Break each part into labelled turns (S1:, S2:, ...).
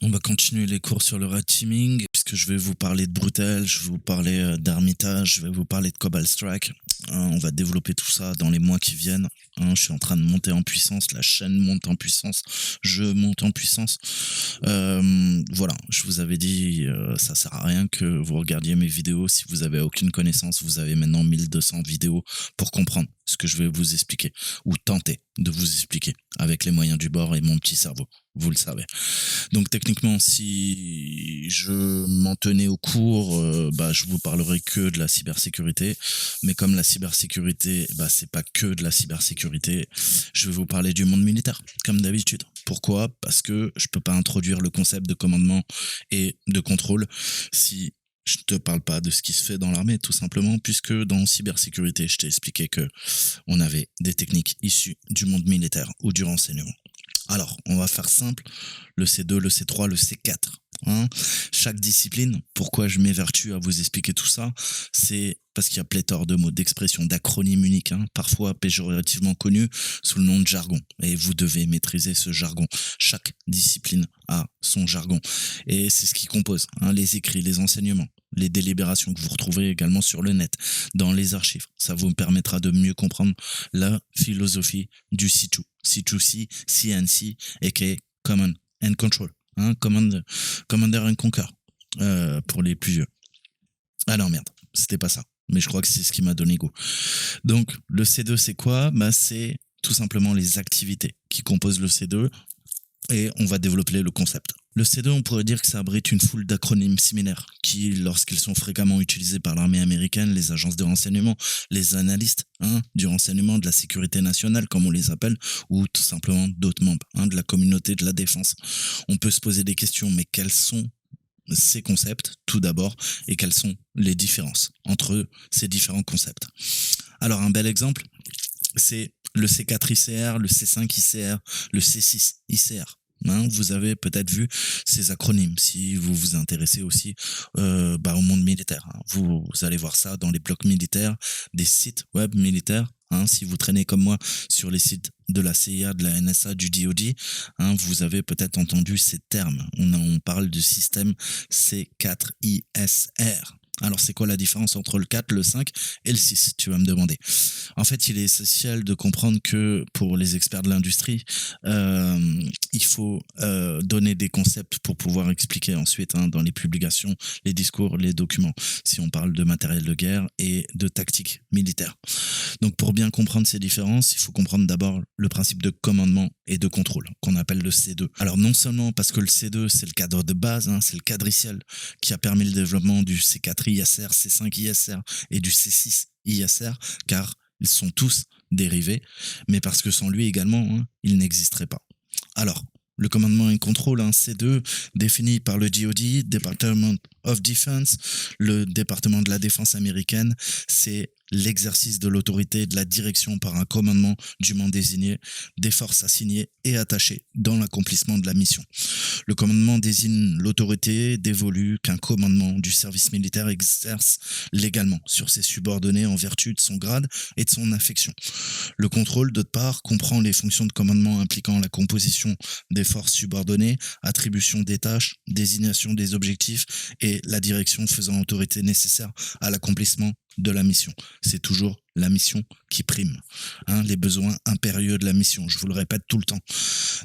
S1: On va continuer les cours sur le red teaming, puisque je vais vous parler de Brutal, je vais vous parler d'Armitage, je vais vous parler de Cobalt Strike. On va développer tout ça dans les mois qui viennent. Je suis en train de monter en puissance, la chaîne monte en puissance, je monte en puissance. Voilà, je vous avais dit, ça sert à rien que vous regardiez mes vidéos si vous avez aucune connaissance. Vous avez maintenant 1200 vidéos pour comprendre ce que je vais vous expliquer, ou tenter de vous expliquer avec les moyens du bord et mon petit cerveau. Vous le savez. Donc techniquement, si je m'en tenais au cours, je vous parlerai que de la cybersécurité. Mais comme la cybersécurité, c'est pas que de la cybersécurité, je vais vous parler du monde militaire, comme d'habitude. Pourquoi ? Parce que je peux pas introduire le concept de commandement et de contrôle si je te parle pas de ce qui se fait dans l'armée, tout simplement, puisque dans cybersécurité, je t'ai expliqué que on avait des techniques issues du monde militaire ou du renseignement. Alors, on va faire simple, le C2, le C3, le C4. Chaque discipline, pourquoi je m'évertue à vous expliquer tout ça, c'est parce qu'il y a pléthore de mots, d'expressions, d'acronymes uniques, parfois péjorativement connus sous le nom de jargon. Et vous devez maîtriser ce jargon. Chaque discipline a son jargon. Et c'est ce qui compose les écrits, les enseignements, les délibérations que vous retrouverez également sur le net, dans les archives. Ça vous permettra de mieux comprendre la philosophie du C2. C2C, CNC, aka Command and Control. Commander and Conquer, pour les plus vieux. Ah non, merde, c'était pas ça. Mais je crois que c'est ce qui m'a donné go. Donc, le C2, c'est quoi ? C'est tout simplement les activités qui composent le C2 et on va développer le concept. Le C2, on pourrait dire que ça abrite une foule d'acronymes similaires qui, lorsqu'ils sont fréquemment utilisés par l'armée américaine, les agences de renseignement, les analystes du renseignement, de la sécurité nationale, comme on les appelle, ou tout simplement d'autres membres de la communauté de la défense. On peut se poser des questions, mais quels sont ces concepts, tout d'abord, et quelles sont les différences entre ces différents concepts ? Alors, un bel exemple, c'est le C4 ICR, le C5 ICR, le C6 ICR. Vous avez peut-être vu ces acronymes si vous vous intéressez aussi au monde militaire. Vous allez voir ça dans les blocs militaires, des sites web militaires. Si vous traînez comme moi sur les sites de la CIA, de la NSA, du DoD, vous avez peut-être entendu ces termes. On parle du système C4ISR. Alors, c'est quoi la différence entre le 4, le 5 et le 6, tu vas me demander. En fait, il est essentiel de comprendre que pour les experts de l'industrie, il faut donner des concepts pour pouvoir expliquer ensuite dans les publications, les discours, les documents, si on parle de matériel de guerre et de tactique militaire. Donc, pour bien comprendre ces différences, il faut comprendre d'abord le principe de commandement et de contrôle, qu'on appelle le C2. Alors, non seulement parce que le C2, c'est le cadre de base, c'est le cadriciel qui a permis le développement du C4 ISR, C5 ISR et du C6 ISR, car ils sont tous dérivés, mais parce que sans lui également, il n'existerait pas. Alors, le commandement et contrôle, C2, défini par le DoD, Department of Defense, le département de la défense américaine, c'est l'exercice de l'autorité et de la direction par un commandement dûment désigné, des forces assignées et attachées dans l'accomplissement de la mission. Le commandement désigne l'autorité dévolue qu'un commandement du service militaire exerce légalement sur ses subordonnés en vertu de son grade et de son affection. Le contrôle, d'autre part, comprend les fonctions de commandement impliquant la composition des forces subordonnées, attribution des tâches, désignation des objectifs et la direction faisant autorité nécessaire à l'accomplissement de la mission. C'est toujours la mission qui prime, les besoins impérieux de la mission, je vous le répète tout le temps.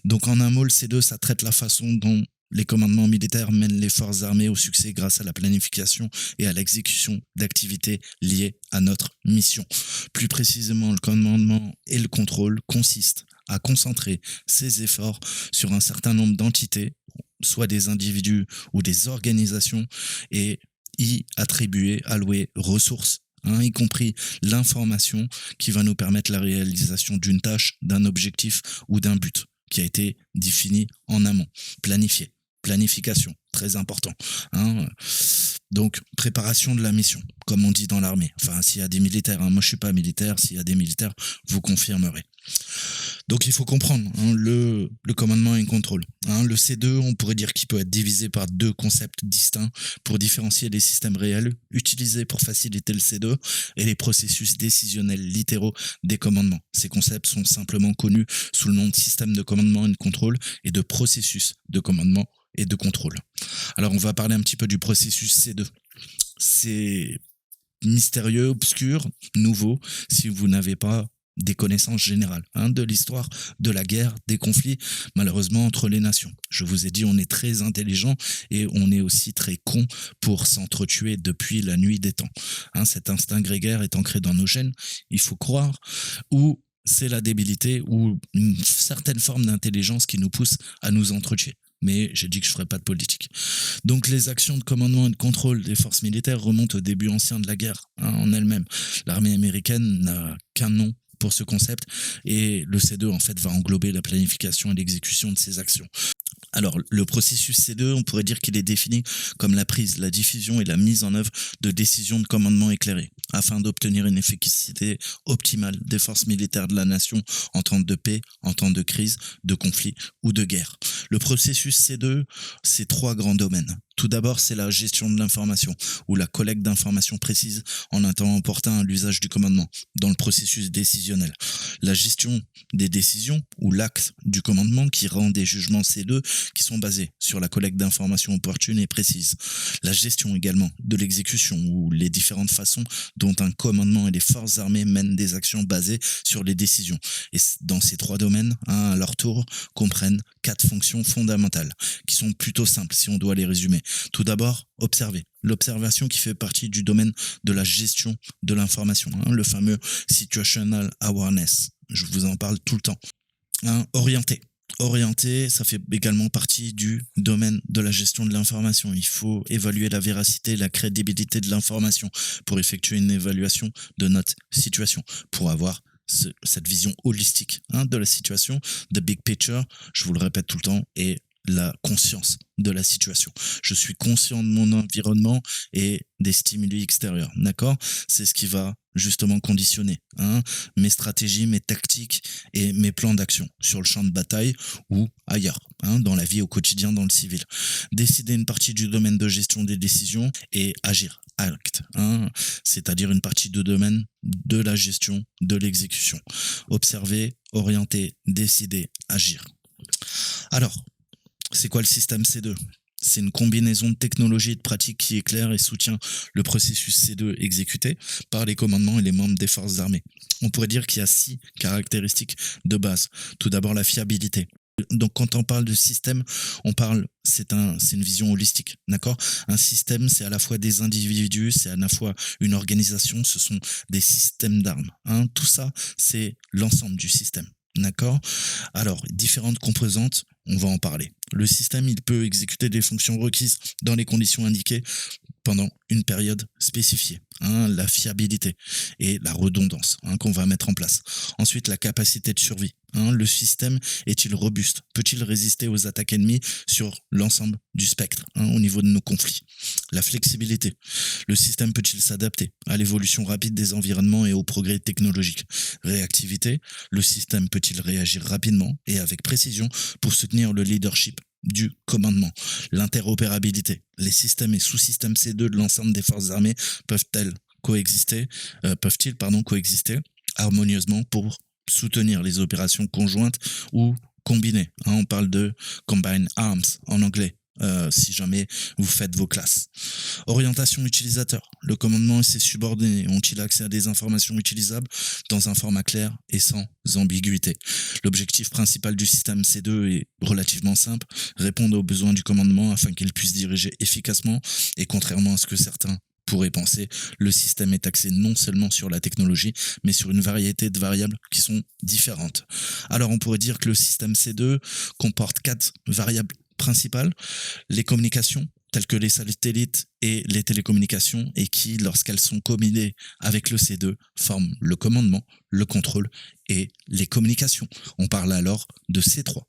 S1: Donc en un mot, le C2, ça traite la façon dont les commandements militaires mènent les forces armées au succès grâce à la planification et à l'exécution d'activités liées à notre mission. Plus précisément, le commandement et le contrôle consistent à concentrer ses efforts sur un certain nombre d'entités, soit des individus ou des organisations, et y attribuer, allouer ressources, y compris l'information qui va nous permettre la réalisation d'une tâche, d'un objectif ou d'un but qui a été défini en amont, planifié. Planification, très important. Donc, préparation de la mission, comme on dit dans l'armée. Enfin, s'il y a des militaires, moi je suis pas militaire, s'il y a des militaires, vous confirmerez. Donc, il faut comprendre le commandement et le contrôle. Le C2, on pourrait dire qu'il peut être divisé par deux concepts distincts pour différencier les systèmes réels utilisés pour faciliter le C2 et les processus décisionnels littéraux des commandements. Ces concepts sont simplement connus sous le nom de système de commandement et de contrôle et de processus de commandement et de contrôle. Alors, on va parler un petit peu du processus C2. C'est mystérieux, obscur, nouveau, si vous n'avez pas des connaissances générales de l'histoire, de la guerre, des conflits, malheureusement, entre les nations. Je vous ai dit, on est très intelligent et on est aussi très con pour s'entretuer depuis la nuit des temps. Cet instinct grégaire est ancré dans nos gènes, il faut croire, ou c'est la débilité ou une certaine forme d'intelligence qui nous pousse à nous entretuer. Mais j'ai dit que je ne ferais pas de politique. Donc les actions de commandement et de contrôle des forces militaires remontent au début ancien de la guerre en elle-même. L'armée américaine n'a qu'un nom pour ce concept et le C2 en fait va englober la planification et l'exécution de ces actions. Alors, le processus C2, on pourrait dire qu'il est défini comme la prise, la diffusion et la mise en œuvre de décisions de commandement éclairées, afin d'obtenir une efficacité optimale des forces militaires de la nation en temps de paix, en temps de crise, de conflit ou de guerre. Le processus C2, c'est 3 grands domaines. Tout d'abord, c'est la gestion de l'information, ou la collecte d'informations précises en un temps opportun à l'usage du commandement, dans le processus décisionnel. La gestion des décisions, ou l'acte du commandement qui rend des jugements C2 qui sont basés sur la collecte d'informations opportunes et précises. La gestion également de l'exécution, ou les différentes façons dont un commandement et les forces armées mènent des actions basées sur les décisions. Et dans ces 3 domaines, à leur tour, comprennent 4 fonctions fondamentales, qui sont plutôt simples si on doit les résumer. Tout d'abord, observer. L'observation qui fait partie du domaine de la gestion de l'information, le fameux situational awareness. Je vous en parle tout le temps. Orienter. Orienter, ça fait également partie du domaine de la gestion de l'information. Il faut évaluer la véracité, la crédibilité de l'information pour effectuer une évaluation de notre situation, pour avoir cette vision holistique de la situation, the big picture, je vous le répète tout le temps, et la conscience de la situation. Je suis conscient de mon environnement et des stimuli extérieurs, d'accord? C'est ce qui va justement conditionner mes stratégies, mes tactiques et mes plans d'action sur le champ de bataille ou ailleurs, dans la vie au quotidien, dans le civil. Décider une partie du domaine de gestion des décisions et agir, act, c'est-à-dire une partie du domaine de la gestion de l'exécution. Observer, orienter, décider, agir. Alors, c'est quoi le système C2? C'est une combinaison de technologies et de pratiques qui éclaire et soutient le processus C2 exécuté par les commandements et les membres des forces armées. On pourrait dire qu'il y a 6 caractéristiques de base. Tout d'abord, la fiabilité. Donc, quand on parle de système, c'est une vision holistique, d'accord? Un système, c'est à la fois des individus, c'est à la fois une organisation, ce sont des systèmes d'armes. Tout ça, c'est l'ensemble du système. D'accord? Alors, différentes composantes, on va en parler. Le système, il peut exécuter des fonctions requises dans les conditions indiquées pendant une période spécifiée. La fiabilité et la redondance qu'on va mettre en place. Ensuite, la capacité de survie. Le système est-il robuste? Peut-il résister aux attaques ennemies sur l'ensemble du spectre au niveau de nos conflits? La flexibilité. Le système peut-il s'adapter à l'évolution rapide des environnements et au progrès technologique? Réactivité. Le système peut-il réagir rapidement et avec précision pour soutenir le leadership du commandement? L'interopérabilité. Les systèmes et sous-systèmes C2 de l'ensemble des forces armées peuvent-ils coexister harmonieusement pour soutenir les opérations conjointes ou combinées. On parle de combined arms en anglais. Si jamais vous faites vos classes. Orientation utilisateur. Le commandement et ses subordonnés ont-ils accès à des informations utilisables dans un format clair et sans ambiguïté? L'objectif principal du système C2 est relativement simple, répondre aux besoins du commandement afin qu'il puisse diriger efficacement et contrairement à ce que certains pourraient penser, le système est axé non seulement sur la technologie, mais sur une variété de variables qui sont différentes. Alors on pourrait dire que le système C2 comporte 4 variables principales, les communications, telles que les satellites et les télécommunications, et qui, lorsqu'elles sont combinées avec le C2, forment le commandement, le contrôle et les communications. On parle alors de C3.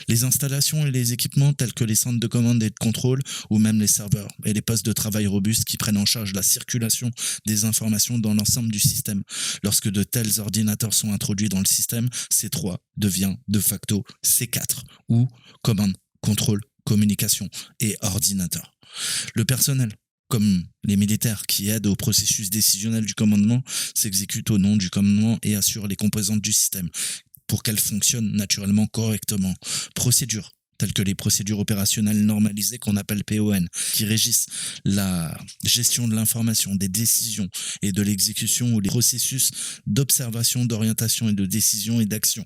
S1: Les installations et les équipements tels que les centres de commande et de contrôle ou même les serveurs et les postes de travail robustes qui prennent en charge la circulation des informations dans l'ensemble du système. Lorsque de tels ordinateurs sont introduits dans le système, C3 devient de facto C4 ou commande, contrôle, communication et ordinateur. Le personnel, comme les militaires qui aident au processus décisionnel du commandement, s'exécutent au nom du commandement et assurent les composantes du système pour qu'elle fonctionne naturellement correctement. Procédure. telles que les procédures opérationnelles normalisées qu'on appelle PON, qui régissent la gestion de l'information, des décisions et de l'exécution ou les processus d'observation, d'orientation et de décision et d'action.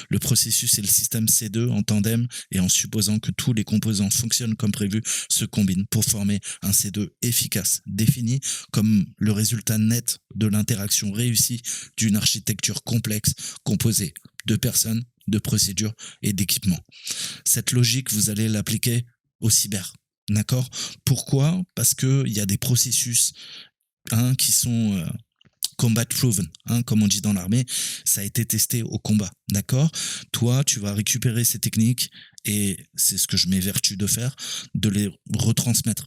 S1: Le processus et le système C2 en tandem et en supposant que tous les composants fonctionnent comme prévu se combinent pour former un C2 efficace, défini comme le résultat net de l'interaction réussie d'une architecture complexe composée de personnes, de procédures et d'équipements. Cette logique, vous allez l'appliquer au cyber. D'accord? Pourquoi? Parce qu'il y a des processus qui sont combat proven, comme on dit dans l'armée, ça a été testé au combat. D'accord? Toi, tu vas récupérer ces techniques et c'est ce que je m'évertue de faire, de les retransmettre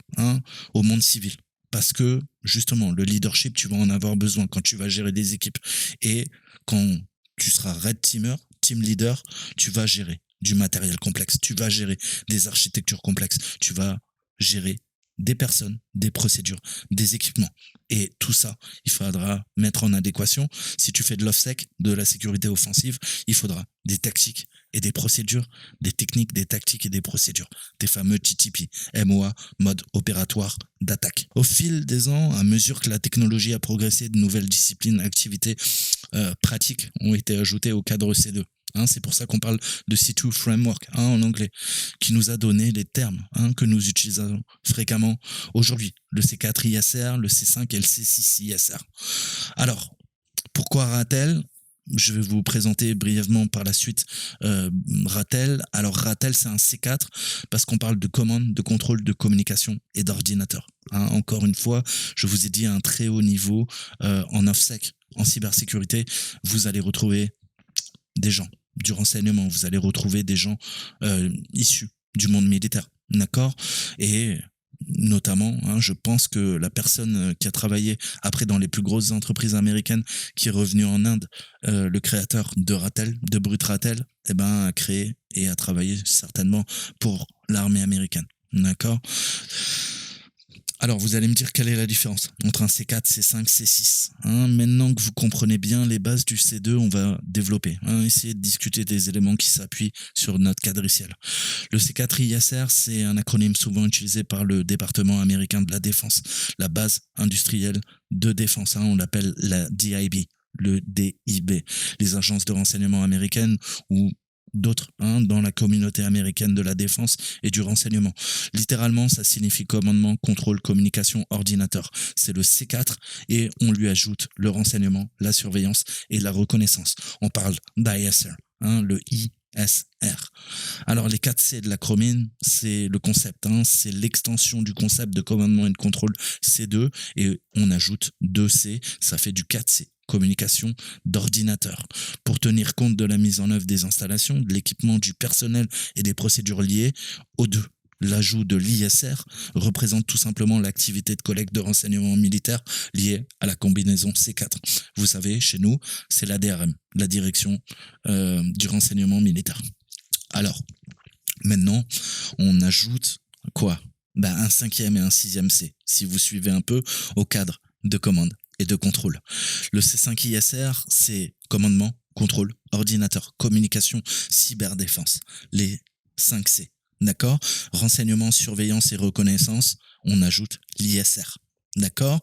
S1: au monde civil. Parce que, justement, le leadership, tu vas en avoir besoin quand tu vas gérer des équipes. Et quand tu seras red teamer, team leader, tu vas gérer du matériel complexe, tu vas gérer des architectures complexes, tu vas gérer des personnes, des procédures, des équipements. Et tout ça, il faudra mettre en adéquation. Si tu fais de l'OffSec, de la sécurité offensive, il faudra des tactiques et des procédures, des techniques, des tactiques et des procédures. Des fameux TTP, MOA, mode opératoire d'attaque. Au fil des ans, à mesure que la technologie a progressé, de nouvelles disciplines, activités, pratiques ont été ajoutées au cadre C2. C'est pour ça qu'on parle de C2 Framework en anglais, qui nous a donné les termes que nous utilisons fréquemment aujourd'hui. Le C4 ISR, le C5 et le C6 ISR. Alors, pourquoi Ratel ? Je vais vous présenter brièvement par la suite Ratel. Alors Ratel, c'est un C4 parce qu'on parle de commande, de contrôle, de communication et d'ordinateur. Encore une fois, je vous ai dit à un très haut niveau en OffSec, en cybersécurité, vous allez retrouver des gens du renseignement, vous allez retrouver des gens issus du monde militaire, d'accord? Et notamment, je pense que la personne qui a travaillé après dans les plus grosses entreprises américaines, qui est revenu en Inde, le créateur de Ratel, de Brut Ratel, a créé et a travaillé certainement pour l'armée américaine, d'accord? Alors, vous allez me dire quelle est la différence entre un C4, C5, C6. Maintenant que vous comprenez bien les bases du C2, on va développer, essayer de discuter des éléments qui s'appuient sur notre quadriciel. Le C4 ISR, c'est un acronyme souvent utilisé par le département américain de la défense, la base industrielle de défense. On l'appelle la DIB, le DIB, les agences de renseignement américaines ou d'autres dans la communauté américaine de la défense et du renseignement. Littéralement, ça signifie commandement, contrôle, communication, ordinateur. C'est le C4 et on lui ajoute le renseignement, la surveillance et la reconnaissance. On parle d'ISR, le ISR. Alors les 4 C de l'acronyme, c'est le concept, c'est l'extension du concept de commandement et de contrôle C2 et on ajoute 2 C, ça fait du 4 C. Communication d'ordinateur, pour tenir compte de la mise en œuvre des installations, de l'équipement, du personnel et des procédures liées aux deux. L'ajout de l'ISR représente tout simplement l'activité de collecte de renseignements militaires liée à la combinaison C4. Vous savez, chez nous, c'est la DRM, la direction du renseignement militaire. Alors, maintenant, on ajoute quoi ? Un 5e et un 6e C, si vous suivez un peu au cadre de commande et de contrôle. Le C5 ISR, c'est commandement, contrôle, ordinateur, communication, cyberdéfense. Les 5 C. D'accord? Renseignement, surveillance et reconnaissance, on ajoute l'ISR. D'accord?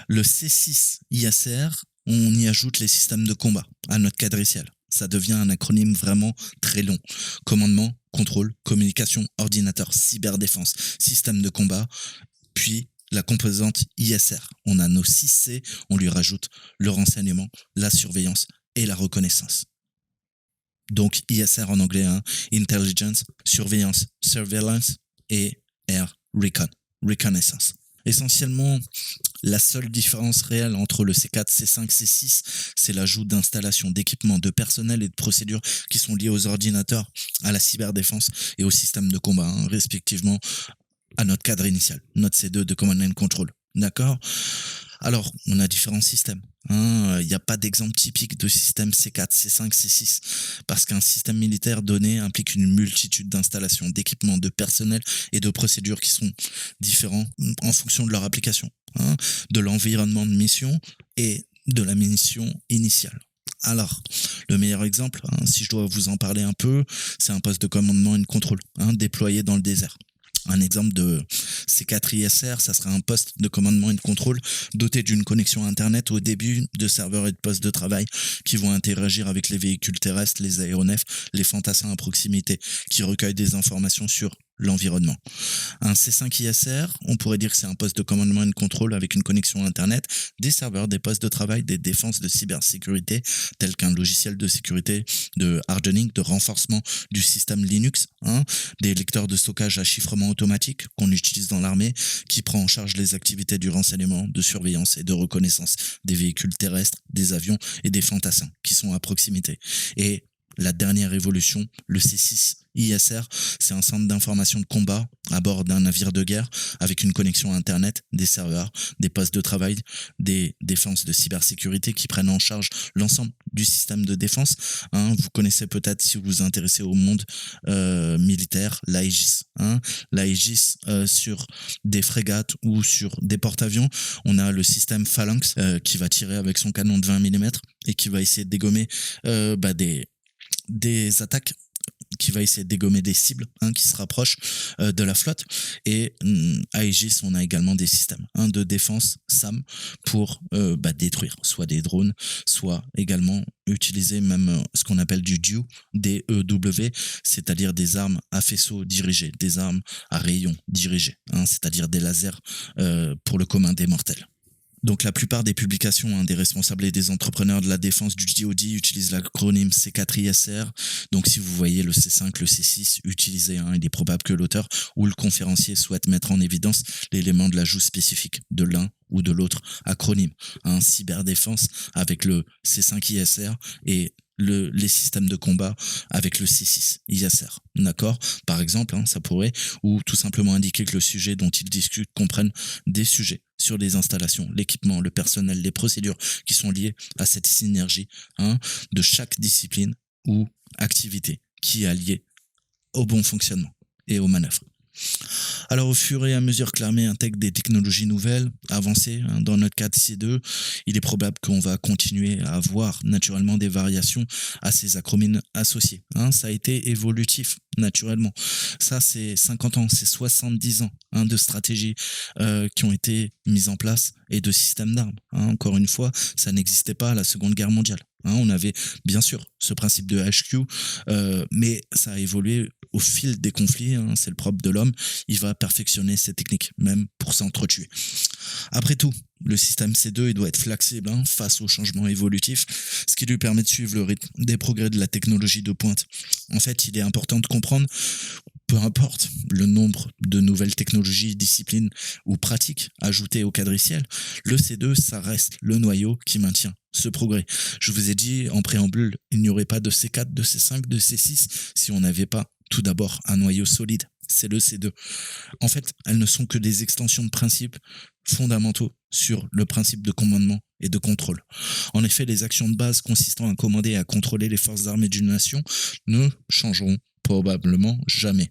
S1: Le C6 ISR, on y ajoute les systèmes de combat à notre quadriciel. Ça devient un acronyme vraiment très long. Commandement, contrôle, communication, ordinateur, cyberdéfense, système de combat, puis la composante ISR. On a nos 6 C, on lui rajoute le renseignement, la surveillance et la reconnaissance. Donc ISR en anglais, Intelligence, Surveillance, Surveillance et Air Recon, Reconnaissance. Essentiellement, la seule différence réelle entre le C4, C5, C6, c'est l'ajout d'installations, d'équipements, de personnel et de procédures qui sont liées aux ordinateurs, à la cyberdéfense et au système de combat, respectivement à notre cadre initial, notre C2 de Command and Control. D'accord ? Alors, on a différents systèmes. Il n'y a pas d'exemple typique de système C4, C5, C6, parce qu'un système militaire donné implique une multitude d'installations, d'équipements, de personnel et de procédures qui sont différents en fonction de leur application, de l'environnement de mission et de la mission initiale. Alors, le meilleur exemple, si je dois vous en parler un peu, c'est un poste de commandement et de contrôle déployé dans le désert. Un exemple de C4ISR, ça serait un poste de commandement et de contrôle doté d'une connexion Internet au début de serveurs et de postes de travail qui vont interagir avec les véhicules terrestres, les aéronefs, les fantassins à proximité, qui recueillent des informations sur l'environnement. Un C5ISR, on pourrait dire que c'est un poste de commandement et de contrôle avec une connexion Internet, des serveurs, des postes de travail, des défenses de cybersécurité, tels qu'un logiciel de sécurité, de hardening, de renforcement du système Linux, des lecteurs de stockage à chiffrement automatique qu'on utilise dans l'armée, qui prend en charge les activités du renseignement, de surveillance et de reconnaissance des véhicules terrestres, des avions et des fantassins qui sont à proximité. Et la dernière évolution, le C6ISR, c'est un centre d'information de combat à bord d'un navire de guerre avec une connexion Internet, des serveurs, des postes de travail, des défenses de cybersécurité qui prennent en charge l'ensemble du système de défense. Vous connaissez peut-être, si vous vous intéressez au monde militaire, l'Aegis. L'Aegis sur des frégates ou sur des porte-avions, on a le système Phalanx qui va tirer avec son canon de 20 mm et qui va essayer de dégommer des attaques, qui va essayer de dégommer des cibles qui se rapprochent de la flotte. Et à Aegis, on a également des systèmes de défense SAM pour détruire soit des drones, soit également utiliser même ce qu'on appelle du DEW, DEW, c'est-à-dire des armes à faisceau dirigées, des armes à rayons dirigés, c'est-à-dire des lasers pour le commun des mortels. Donc la plupart des publications des responsables et des entrepreneurs de la défense du DoD utilisent l'acronyme C4ISR. Donc si vous voyez le C5, le C6, utilisez. Il est probable que l'auteur ou le conférencier souhaite mettre en évidence l'élément de l'ajout spécifique de l'un ou de l'autre acronyme. Cyberdéfense avec le C5ISR et les systèmes de combat avec le C6ISR. D'accord ? Par exemple, ça pourrait, ou tout simplement indiquer que le sujet dont il discute comprenne des sujets sur les installations, l'équipement, le personnel, les procédures qui sont liées à cette synergie de chaque discipline ou activité qui est alliée au bon fonctionnement et aux manœuvres. Alors au fur et à mesure que l'armée intègre des technologies nouvelles, avancées, dans notre cas de C2, il est probable qu'on va continuer à avoir naturellement des variations à ces acronymes associés. Ça a été évolutif naturellement. Ça c'est 50 ans, c'est 70 ans de stratégies qui ont été mises en place et de systèmes d'armes. Encore une fois, ça n'existait pas à la Seconde Guerre mondiale. On avait bien sûr ce principe de HQ, mais ça a évolué au fil des conflits, c'est le propre de l'homme, il va perfectionner ses techniques, même pour s'entretuer. Après tout, le système C2 il doit être flexible face aux changements évolutifs, ce qui lui permet de suivre le rythme des progrès de la technologie de pointe. En fait, il est important de comprendre, peu importe le nombre de nouvelles technologies, disciplines ou pratiques ajoutées au quadriciel, le C2, ça reste le noyau qui maintient ce progrès. Je vous ai dit en préambule, il n'y aurait pas de C4, de C5, de C6 si on n'avait pas tout d'abord un noyau solide. C'est le C2. En fait, elles ne sont que des extensions de principes fondamentaux sur le principe de commandement et de contrôle. En effet, les actions de base consistant à commander et à contrôler les forces armées d'une nation ne changeront probablement jamais.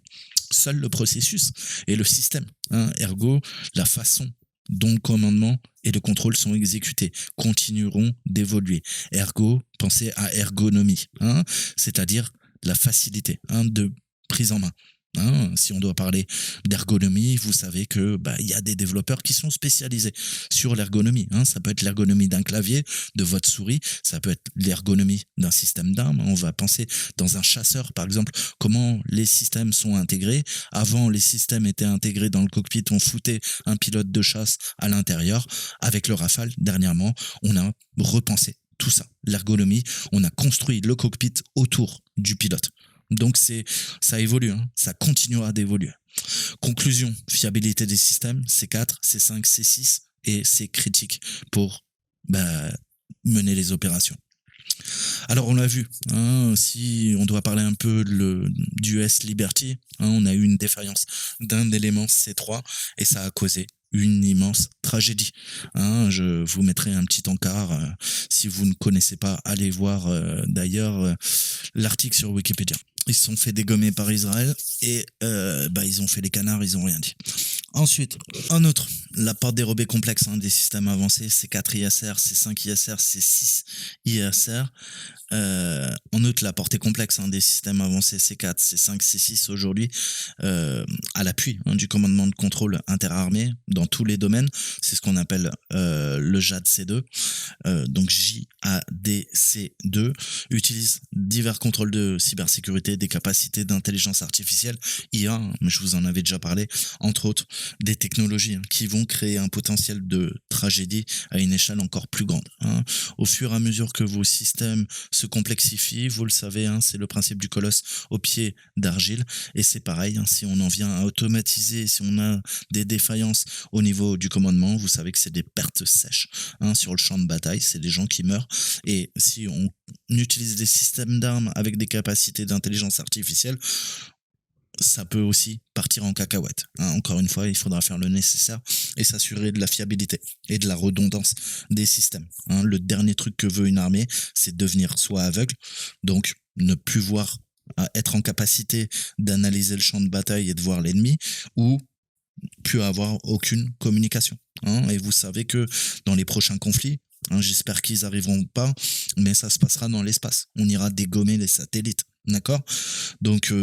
S1: Seul le processus et le système, ergo la façon dont le commandement et le contrôle sont exécutés continueront d'évoluer. Ergo, pensez à ergonomie, c'est-à-dire la facilité de prise en main. Si on doit parler d'ergonomie, vous savez que il y a des développeurs qui sont spécialisés sur l'ergonomie. Ça peut être l'ergonomie d'un clavier, de votre souris, ça peut être l'ergonomie d'un système d'armes. On va penser dans un chasseur, par exemple, comment les systèmes sont intégrés. Avant, les systèmes étaient intégrés dans le cockpit, on foutait un pilote de chasse à l'intérieur. Avec le Rafale, dernièrement, on a repensé tout ça. L'ergonomie, on a construit le cockpit autour du pilote. Donc ça évolue, ça continuera d'évoluer. Conclusion, fiabilité des systèmes, C4, C5, C6, et c'est critique pour mener les opérations. Alors on l'a vu, si on doit parler un peu du US Liberty, on a eu une défaillance d'un élément C3 et ça a causé une immense tragédie. Je vous mettrai un petit encart. Si vous ne connaissez pas, allez voir d'ailleurs l'article sur Wikipédia. Ils se sont fait dégommer par Israël et ils ont fait les canards, ils ont rien dit. Ensuite, un autre la porte dérobée complexe des systèmes avancés, C4 ISR, C5 ISR, C6 ISR. En outre, la portée complexe des systèmes avancés C4, C5, C6 aujourd'hui, à l'appui du commandement de contrôle interarmé dans tous les domaines, c'est ce qu'on appelle le JADC2. Donc JADC2 utilise divers contrôles de cybersécurité, des capacités d'intelligence artificielle, IA, mais je vous en avais déjà parlé, entre autres, des technologies qui vont créer un potentiel de tragédie à une échelle encore plus grande. Au fur et à mesure que vos systèmes se complexifient, vous le savez, c'est le principe du colosse au pied d'argile, et c'est pareil, si on en vient à automatiser, si on a des défaillances au niveau du commandement, vous savez que c'est des pertes sèches sur le champ de bataille, c'est des gens qui meurent, et si on utilise des systèmes d'armes avec des capacités d'intelligence artificielle, ça peut aussi partir en cacahuète. Encore une fois, il faudra faire le nécessaire et s'assurer de la fiabilité et de la redondance des systèmes. Le dernier truc que veut une armée, c'est devenir soit aveugle, donc ne plus voir, être en capacité d'analyser le champ de bataille et de voir l'ennemi, ou plus avoir aucune communication. Et vous savez que dans les prochains conflits, j'espère qu'ils arriveront pas, mais ça se passera dans l'espace. On ira dégommer les satellites. D'accord? Donc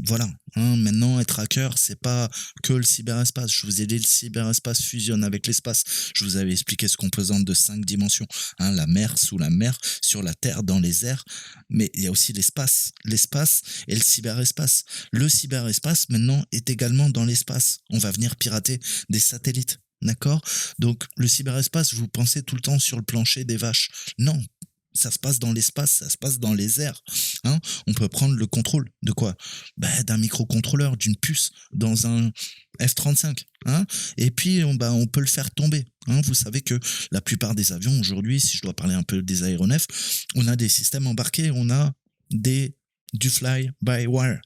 S1: voilà. Maintenant, être hacker, c'est pas que le cyberespace. Je vous ai dit, le cyberespace fusionne avec l'espace. Je vous avais expliqué ce composante de 5 dimensions. La mer, sous la mer, sur la terre, dans les airs. Mais il y a aussi l'espace. L'espace et le cyberespace. Le cyberespace, maintenant, est également dans l'espace. On va venir pirater des satellites. D'accord? Donc, le cyberespace, vous pensez tout le temps sur le plancher des vaches. Non. Ça se passe dans l'espace, ça se passe dans les airs. On peut prendre le contrôle de quoi? D'un microcontrôleur, d'une puce, dans un F-35. Et puis, on peut le faire tomber. Vous savez que la plupart des avions aujourd'hui, si je dois parler un peu des aéronefs, on a des systèmes embarqués, on a du fly-by-wire,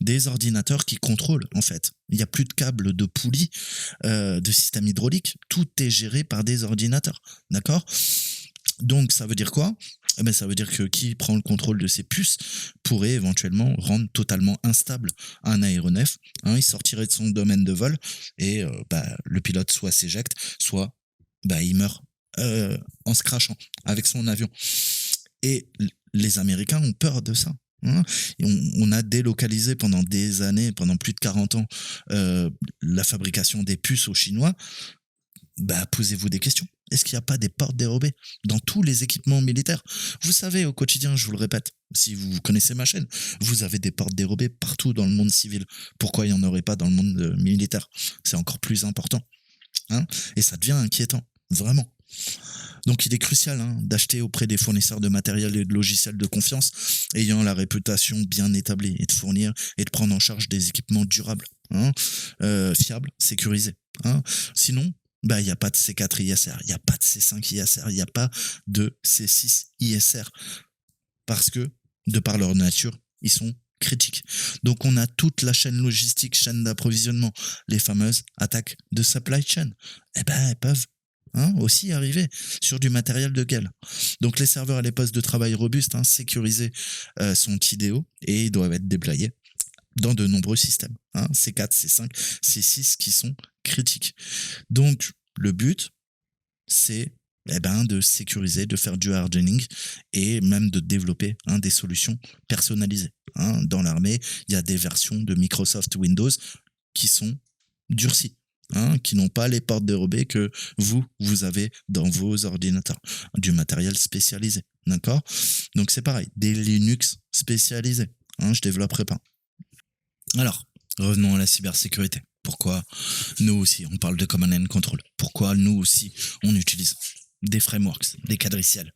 S1: des ordinateurs qui contrôlent, en fait. Il n'y a plus de câbles, de poulies, de système hydraulique. Tout est géré par des ordinateurs. D'accord? Donc, ça veut dire quoi? Ça veut dire que qui prend le contrôle de ces puces pourrait éventuellement rendre totalement instable un aéronef. Il sortirait de son domaine de vol et le pilote soit s'éjecte, soit il meurt en se crachant avec son avion. Et les Américains ont peur de ça. On a délocalisé pendant des années, pendant plus de 40 ans, la fabrication des puces aux Chinois. Posez-vous des questions. Est-ce qu'il n'y a pas des portes dérobées dans tous les équipements militaires? Vous savez, au quotidien, je vous le répète, si vous connaissez ma chaîne, vous avez des portes dérobées partout dans le monde civil. Pourquoi il n'y en aurait pas dans le monde militaire? C'est encore plus important. Et ça devient inquiétant, vraiment. Donc il est crucial d'acheter auprès des fournisseurs de matériel et de logiciels de confiance ayant la réputation bien établie et de fournir et de prendre en charge des équipements durables, fiables, sécurisés. Sinon, il n'y a pas de C4 ISR, il n'y a pas de C5 ISR, il n'y a pas de C6 ISR. Parce que, de par leur nature, ils sont critiques. Donc on a toute la chaîne logistique, chaîne d'approvisionnement, les fameuses attaques de supply chain. Elles peuvent aussi arriver sur du matériel de guerre. Donc les serveurs et les postes de travail robustes, sécurisés, sont idéaux et ils doivent être déployés dans de nombreux systèmes, C4, C5, C6 qui sont critiques. Donc le but, c'est de sécuriser, de faire du hardening et même de développer des solutions personnalisées. Dans l'armée, il y a des versions de Microsoft Windows qui sont durcies. Qui n'ont pas les portes dérobées que vous avez dans vos ordinateurs, du matériel spécialisé, d'accord? Donc c'est pareil, des Linux spécialisés, je développerai pas. Alors, revenons à la cybersécurité. Pourquoi nous aussi, on parle de Command and Control? Pourquoi nous aussi, on utilise des frameworks, des quadriciels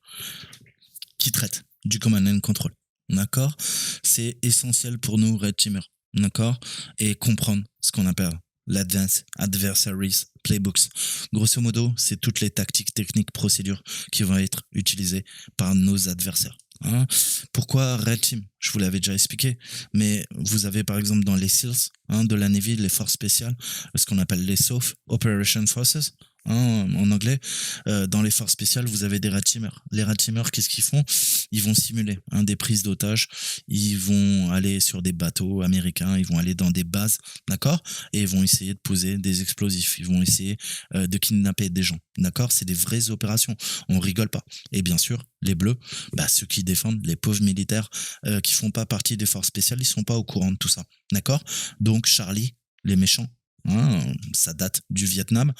S1: qui traitent du Command and Control? D'accord? C'est essentiel pour nous, Red Teamer, d'accord? Et comprendre ce qu'on appelle l'Advanced Adversaries Playbooks. Grosso modo, c'est toutes les tactiques, techniques, procédures qui vont être utilisées par nos adversaires. Pourquoi Red Team? Je vous l'avais déjà expliqué, mais vous avez par exemple dans les SEALs de la Navy, les forces spéciales, ce qu'on appelle les SOF, Operation Forces, en anglais. Dans les forces spéciales, vous avez des red teamers. Les red teamers, qu'est-ce qu'ils font? Ils vont simuler des prises d'otages. Ils vont aller sur des bateaux américains. Ils vont aller dans des bases, d'accord? Et ils vont essayer de poser des explosifs. Ils vont essayer de kidnapper des gens, d'accord? C'est des vraies opérations. On rigole pas. Et bien sûr, les bleus, ceux qui défendent, les pauvres militaires qui font pas partie des forces spéciales, ils sont pas au courant de tout ça, d'accord? Donc Charlie, les méchants, ça date du Vietnam.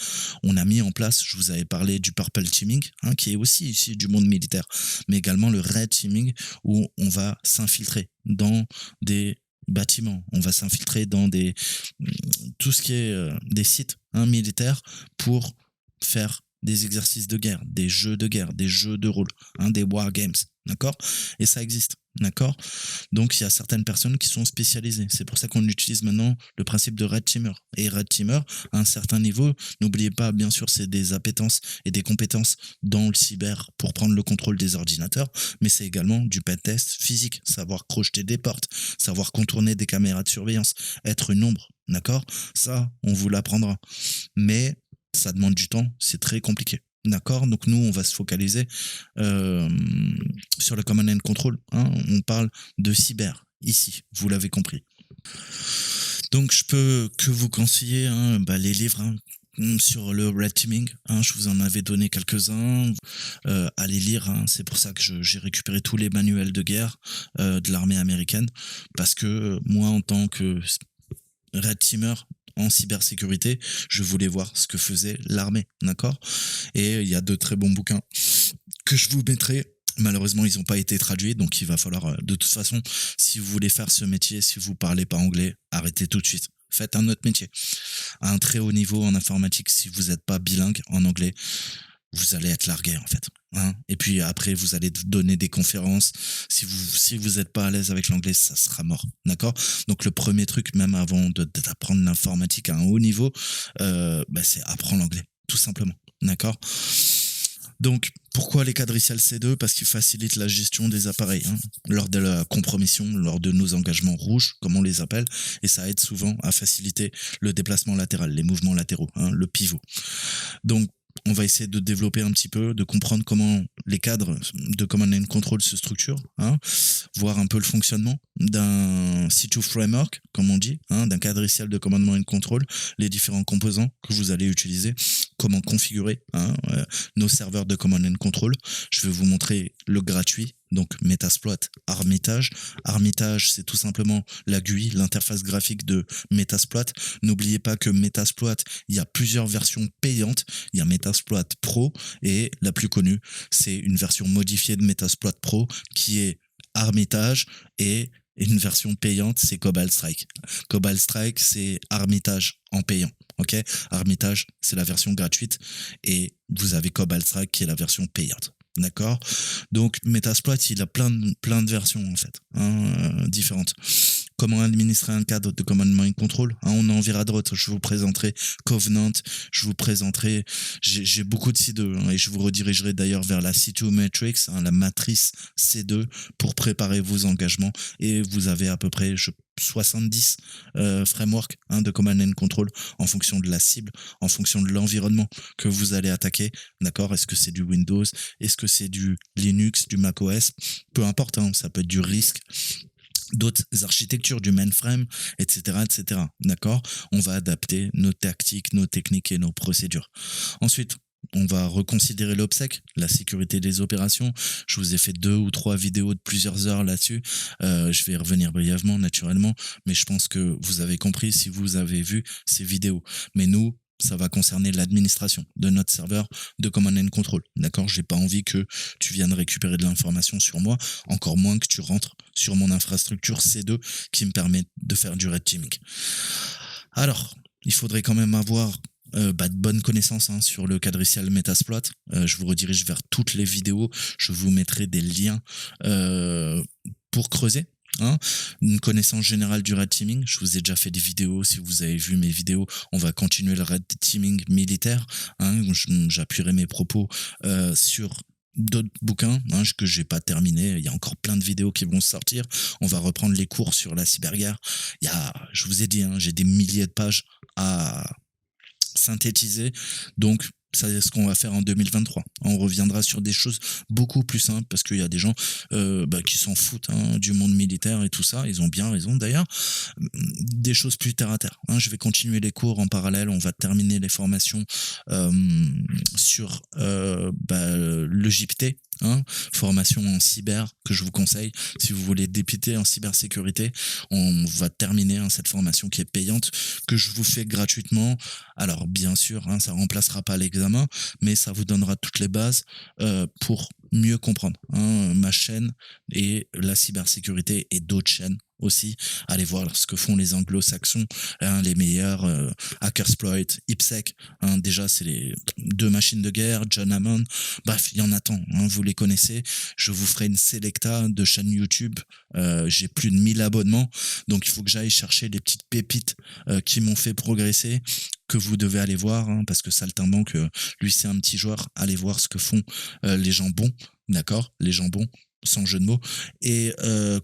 S1: On a mis en place, je vous avais parlé du Purple Teaming, qui est aussi issu du monde militaire, mais également le Red Teaming, où on va s'infiltrer dans des bâtiments, on va s'infiltrer dans tout ce qui est des sites militaires pour faire des exercices de guerre, des jeux de guerre, des jeux de rôle, des war games, d'accord? Et ça existe, d'accord? Donc il y a certaines personnes qui sont spécialisées. C'est pour ça qu'on utilise maintenant le principe de Red Teamer. Et Red Teamer, à un certain niveau, n'oubliez pas, bien sûr, c'est des appétences et des compétences dans le cyber pour prendre le contrôle des ordinateurs, mais c'est également du pen test physique, savoir crocheter des portes, savoir contourner des caméras de surveillance, être une ombre, d'accord? Ça, on vous l'apprendra. Mais ça demande du temps, c'est très compliqué. D'accord? Donc nous, on va se focaliser sur le Command and Control. On parle de cyber, ici, vous l'avez compris. Donc je peux que vous conseiller les livres sur le Red Teaming. Je vous en avais donné quelques-uns. Allez lire, c'est pour ça que j'ai récupéré tous les manuels de guerre de l'armée américaine. Parce que moi, en tant que Red Teamer, en cybersécurité, je voulais voir ce que faisait l'armée, d'accord? Et il y a de très bons bouquins que je vous mettrai. Malheureusement, ils n'ont pas été traduits, donc il va falloir, de toute façon, si vous voulez faire ce métier, si vous parlez pas anglais, arrêtez tout de suite. Faites un autre métier. À un très haut niveau en informatique, si vous n'êtes pas bilingue en anglais, vous allez être largué en fait. Et puis après, vous allez donner des conférences. Si vous êtes pas à l'aise avec l'anglais, ça sera mort, d'accord? Donc le premier truc, même avant d'apprendre l'informatique à un haut niveau, c'est apprendre l'anglais, tout simplement, d'accord? Donc, pourquoi les quadriciels C2? Parce qu'ils facilitent la gestion des appareils, lors de la compromission, lors de nos engagements rouges, comme on les appelle, et ça aide souvent à faciliter le déplacement latéral, les mouvements latéraux, le pivot. Donc, on va essayer de développer un petit peu, de comprendre comment les cadres de Command and Control se structurent, voir un peu le fonctionnement d'un C2 framework, comme on dit, d'un quadriciel de Command and Control, les différents composants que vous allez utiliser, comment configurer nos serveurs de Command and Control. Je vais vous montrer le gratuit, donc Metasploit Armitage. Armitage, c'est tout simplement la GUI, l'interface graphique de Metasploit. N'oubliez pas que Metasploit, il y a plusieurs versions payantes. Il y a Metasploit Pro et la plus connue, c'est une version modifiée de Metasploit Pro qui est Armitage, et une version payante, c'est Cobalt Strike. Cobalt Strike, c'est Armitage en payant. Ok, Armitage, c'est la version gratuite et vous avez Cobalt Strike qui est la version payante. D'accord? Donc Metasploit, il a plein de versions en fait, différentes. Comment administrer un cadre de commandement et contrôle, on en verra d'autres. Je vous présenterai Covenant, je vous présenterai, j'ai beaucoup de C2 et je vous redirigerai d'ailleurs vers la C2 Matrix, la matrice C2 pour préparer vos engagements, et vous avez à peu près 70 frameworks de command and control en fonction de la cible, en fonction de l'environnement que vous allez attaquer, d'accord? Est-ce que c'est du Windows? Est-ce que c'est du Linux, du macOS? Peu importe, ça peut être du RISC, d'autres architectures, du mainframe, etc., etc. D'accord? On va adapter nos tactiques, nos techniques et nos procédures. Ensuite, on va reconsidérer l'OPSEC, la sécurité des opérations. Je vous ai fait 2 ou 3 vidéos de plusieurs heures là-dessus. Je vais y revenir brièvement, naturellement, mais je pense que vous avez compris si vous avez vu ces vidéos. Mais nous, ça va concerner l'administration de notre serveur de Command and Control. D'accord? J'ai pas envie que tu viennes récupérer de l'information sur moi, encore moins que tu rentres sur mon infrastructure C2 qui me permet de faire du red teaming. Alors, il faudrait quand même avoir de bonnes connaissances sur le quadriciel Metasploit. Je vous redirige vers toutes les vidéos. Je vous mettrai des liens pour creuser. Une connaissance générale du red teaming. Je vous ai déjà fait des vidéos. Si vous avez vu mes vidéos, on va continuer le red teaming militaire. J'appuierai mes propos sur d'autres bouquins que j'ai pas terminé. Il y a encore plein de vidéos qui vont sortir. On va reprendre les cours sur la cyberguerre. Je vous ai dit, j'ai des milliers de pages à synthétiser. Donc Ça, c'est ce qu'on va faire en 2023. On reviendra sur des choses beaucoup plus simples parce qu'il y a des gens qui s'en foutent du monde militaire et tout ça. Ils ont bien raison d'ailleurs. Des choses plus terre à terre. Je vais continuer les cours en parallèle. On va terminer les formations euh, sur le JPT. Formation en cyber que je vous conseille si vous voulez débuter en cybersécurité. On va terminer cette formation qui est payante que je vous fais gratuitement. Alors bien sûr, ça remplacera pas l'examen, mais ça vous donnera toutes les bases pour mieux comprendre ma chaîne et la cybersécurité et d'autres chaînes aussi. Allez voir ce que font les anglo-saxons, les meilleurs, Hackersploit, IPSEC. Déjà, c'est les deux machines de guerre, John Hammond. Bref, il y en a tant. Vous les connaissez. Je vous ferai une selecta de chaînes YouTube. J'ai plus de 1000 abonnements. Donc, il faut que j'aille chercher les petites pépites qui m'ont fait progresser, que vous devez aller voir, parce que Saltimbanque, lui, c'est un petit joueur. Allez voir ce que font les gens bons. D'accord? Les gens bons, sans jeu de mots, et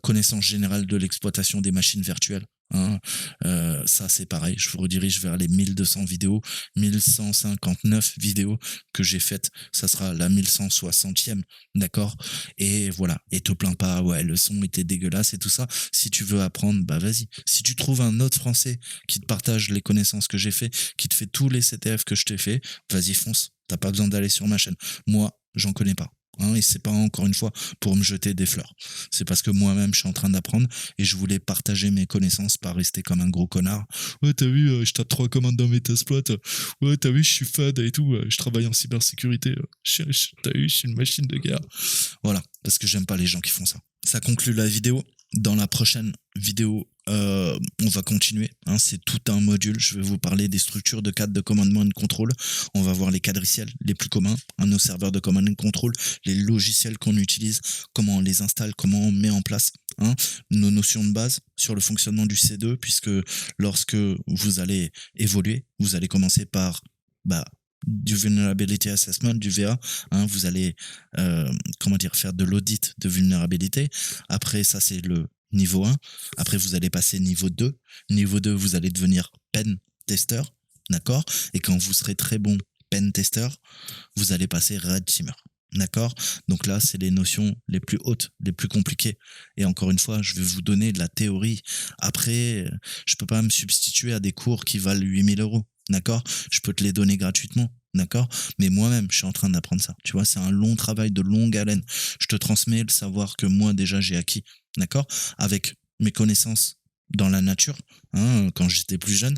S1: connaissance générale de l'exploitation des machines virtuelles. Ça c'est pareil, je vous redirige vers les 1200 vidéos, 1159 vidéos que j'ai faites, ça sera la 1160e, d'accord? Et voilà, et te plains pas, ouais, le son était dégueulasse et tout ça. Si tu veux apprendre, bah vas-y. Si tu trouves un autre français qui te partage les connaissances que j'ai fait, qui te fait tous les CTF que je t'ai fait, vas-y fonce, t'as pas besoin d'aller sur ma chaîne. Moi, j'en connais pas. Et c'est pas encore une fois pour me jeter des fleurs. C'est parce que moi-même je suis en train d'apprendre et je voulais partager mes connaissances, pas rester comme un gros connard. Ouais, t'as vu, je tape 3 commandes dans Metasploit. Ouais, t'as vu, je suis fade et tout. Je travaille en cybersécurité. T'as vu, je suis une machine de guerre. Voilà, parce que j'aime pas les gens qui font ça. Ça conclut la vidéo. Dans la prochaine vidéo, on va continuer. C'est tout un module. Je vais vous parler des structures de cadres de commandement et de contrôle. On va voir les quadriciels les plus communs, nos serveurs de command et de contrôle, les logiciels qu'on utilise, comment on les installe, comment on met en place nos notions de base sur le fonctionnement du C2, puisque lorsque vous allez évoluer, vous allez commencer par du vulnerability assessment, du VA. Vous allez faire de l'audit de vulnérabilité. Après, ça c'est le niveau 1. Après, vous allez passer niveau 2. Niveau 2, vous allez devenir pen tester, d'accord? Et quand vous serez très bon pen tester, vous allez passer red teamer. D'accord? Donc là, c'est les notions les plus hautes, les plus compliquées. Et encore une fois, je vais vous donner de la théorie. Après, je peux pas me substituer à des cours qui valent 8000 €. D'accord? Je peux te les donner gratuitement. D'accord? Mais moi-même, je suis en train d'apprendre ça. Tu vois, c'est un long travail de longue haleine. Je te transmets le savoir que moi, déjà, j'ai acquis. D'accord? Avec mes connaissances dans la nature, quand j'étais plus jeune.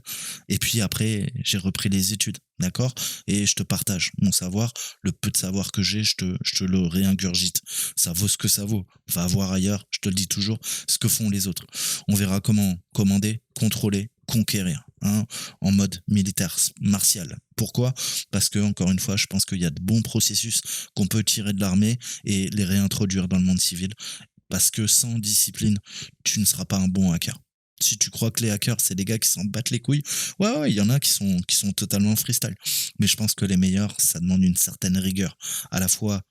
S1: Et puis après, j'ai repris les études. D'accord? Et je te partage mon savoir. Le peu de savoir que j'ai, je te le réingurgite. Ça vaut ce que ça vaut. Va voir ailleurs, je te le dis toujours, ce que font les autres. On verra comment commander, contrôler, conquérir, en mode militaire, martial. Pourquoi? Parce que, encore une fois, je pense qu'il y a de bons processus qu'on peut tirer de l'armée et les réintroduire dans le monde civil. Parce que sans discipline, tu ne seras pas un bon hacker. Si tu crois que les hackers, c'est des gars qui s'en battent les couilles, ouais, il y en a qui sont totalement freestyle. Mais je pense que les meilleurs, ça demande une certaine rigueur, à la fois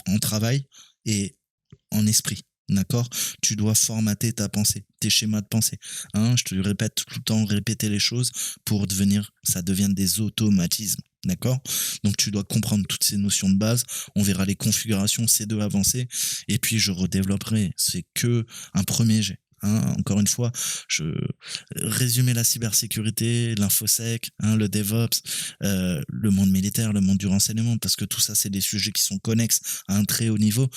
S1: en travail et en esprit. D'accord? Tu dois formater ta pensée, tes schémas de pensée. Je te répète tout le temps, répéter les choses pour ça devienne des automatismes. D'accord? Donc tu dois comprendre toutes ces notions de base. On verra les configurations C2 avancées et puis je redévelopperai. C'est que un premier jet. Encore une fois, je résumer la cybersécurité, l'infosec, le DevOps, le monde militaire, le monde du renseignement, parce que tout ça, c'est des sujets qui sont connexes à un très haut niveau.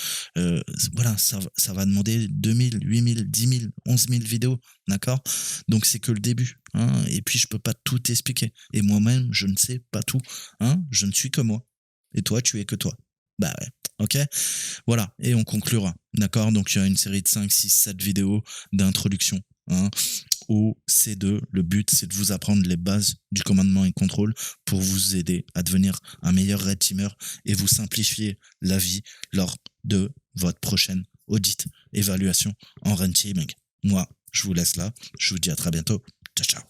S1: Voilà, ça va demander 2000, 8000, 10 000, 11 000 vidéos, d'accord? Donc c'est que le début. Et puis je peux pas tout expliquer. Et moi-même, je ne sais pas tout. Je ne suis que moi. Et toi, tu es que toi. Bah ouais. Ok? Voilà, et on conclura. D'accord? Donc il y a une série de 5, 6, 7 vidéos d'introduction au C2. Le but, c'est de vous apprendre les bases du commandement et contrôle pour vous aider à devenir un meilleur red teamer et vous simplifier la vie lors de votre prochaine audit, évaluation en red teaming. Moi, je vous laisse là. Je vous dis à très bientôt. Ciao, ciao.